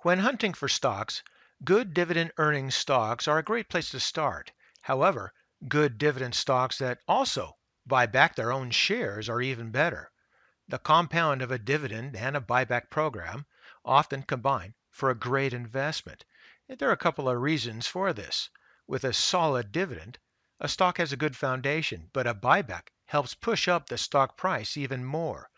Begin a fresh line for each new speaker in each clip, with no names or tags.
When hunting for stocks, good dividend earning stocks are a great place to start. However, good dividend stocks that also buy back their own shares are even better. The compound of a dividend and a buyback program often combine for a great investment. And there are a couple of reasons for this. With a solid dividend, a stock has a good foundation, but a buyback helps push up the stock price even more.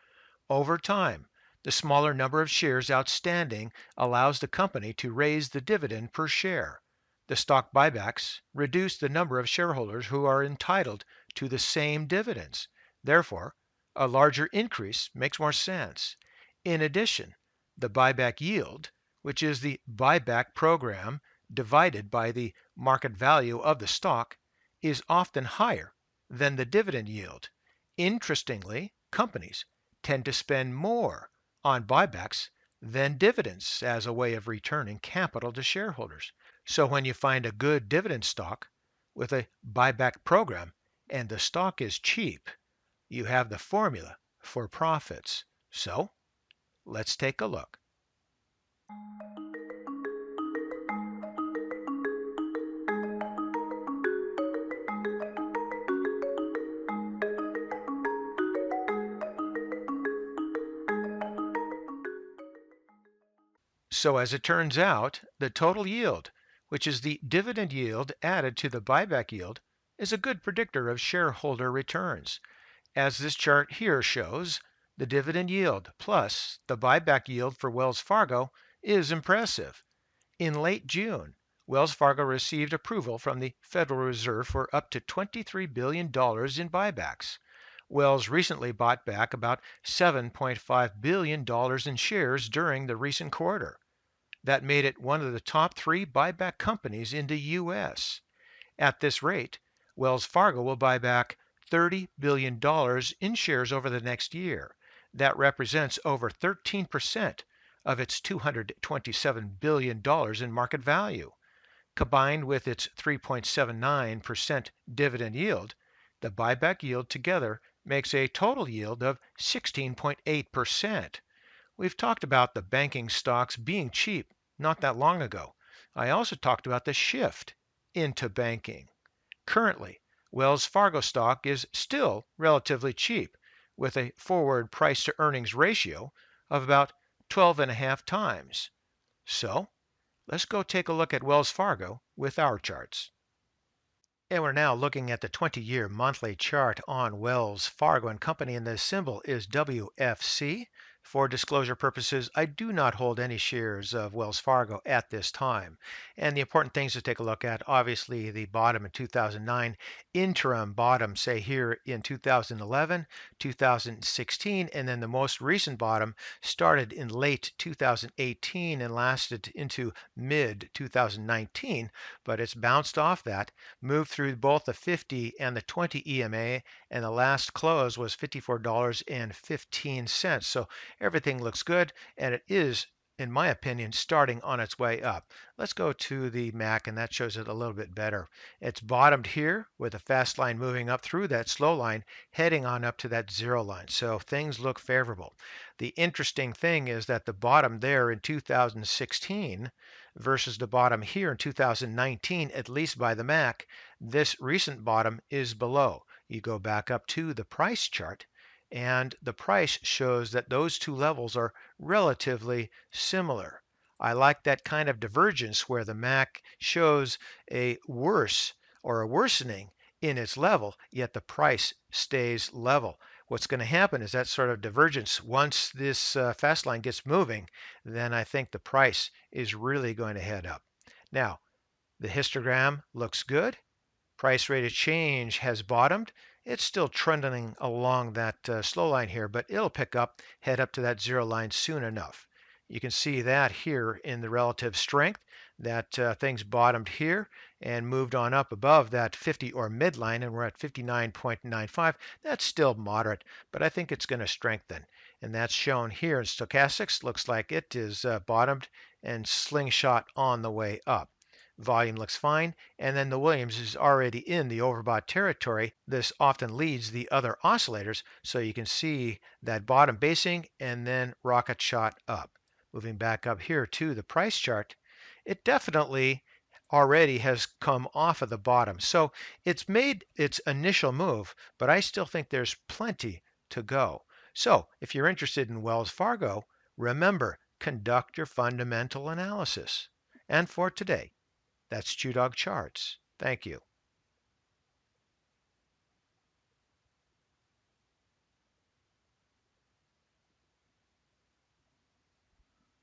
Over time, the smaller number of shares outstanding allows the company to raise the dividend per share. The stock buybacks reduce the number of shareholders who are entitled to the same dividends. Therefore, a larger increase makes more sense. In addition, the buyback yield, which is the buyback program divided by the market value of the stock, is often higher than the dividend yield. Interestingly, companies tend to spend more on buybacks than dividends as a way of returning capital to shareholders. So when you find a good dividend stock with a buyback program and the stock is cheap, you have the formula for profits. So let's take a look. So as it turns out, the total yield, which is the dividend yield added to the buyback yield, is a good predictor of shareholder returns. As this chart here shows, the dividend yield plus the buyback yield for Wells Fargo is impressive. In late June, Wells Fargo received approval from the Federal Reserve for up to $23 billion in buybacks. Wells recently bought back about $7.5 billion in shares during the recent quarter. That made it one of the top three buyback companies in the U.S. At this rate, Wells Fargo will buy back $30 billion in shares over the next year. That represents over 13% of its $227 billion in market value. Combined with its 3.79% dividend yield, the buyback yield together makes a total yield of 16.8%. We've talked about the banking stocks being cheap not that long ago. I also talked about the shift into banking. Currently, Wells Fargo stock is still relatively cheap with a forward price to earnings ratio of about 12 and a half times. So let's go take a look at Wells Fargo with our charts. And we're now looking at the 20-year monthly chart on Wells Fargo and Company, and the symbol is WFC. For disclosure purposes, I do not hold any shares of Wells Fargo at this time. And the important things to take a look at, obviously the bottom in 2009, interim bottom, say here in 2011, 2016, and then the most recent bottom started in late 2018 and lasted into mid 2019, but it's bounced off that, moved through both the 50 and the 20 EMA, and the last close was $54.15. So everything looks good, and it is, in my opinion, starting on its way up. Let's go to the MAC, and that shows it a little bit better. It's bottomed here with a fast line moving up through that slow line, heading on up to that zero line. So things look favorable. The interesting thing is that the bottom there in 2016 versus the bottom here in 2019, at least by the MAC, this recent bottom is below. You go back up to the price chart, and the price shows that those two levels are relatively similar. I like that kind of divergence where the MAC shows a worse or a worsening in its level, yet the price stays level. What's going to happen is that sort of divergence, once this fast line gets moving, then I think the price is really going to head up. Now, the histogram looks good. Price rate of change has bottomed. It's still trending along that slow line here, but it'll pick up, head up to that zero line soon enough. You can see that here in the relative strength that things bottomed here and moved on up above that 50 or midline, and we're at 59.95. That's still moderate, but I think it's going to strengthen. And that's shown here in stochastics. Looks like it is bottomed and slingshot on the way up. Volume looks fine, and then the Williams is already in the overbought territory. This often leads the other oscillators, so you can see that bottom basing and then rocket shot up. moving back up here to the price chart, it definitely already has come off of the bottom. So it's made its initial move, but I still think there's plenty to go. So if you're interested in Wells Fargo, remember, conduct your fundamental analysis. And for today, that's ChewDog Charts. Thank you.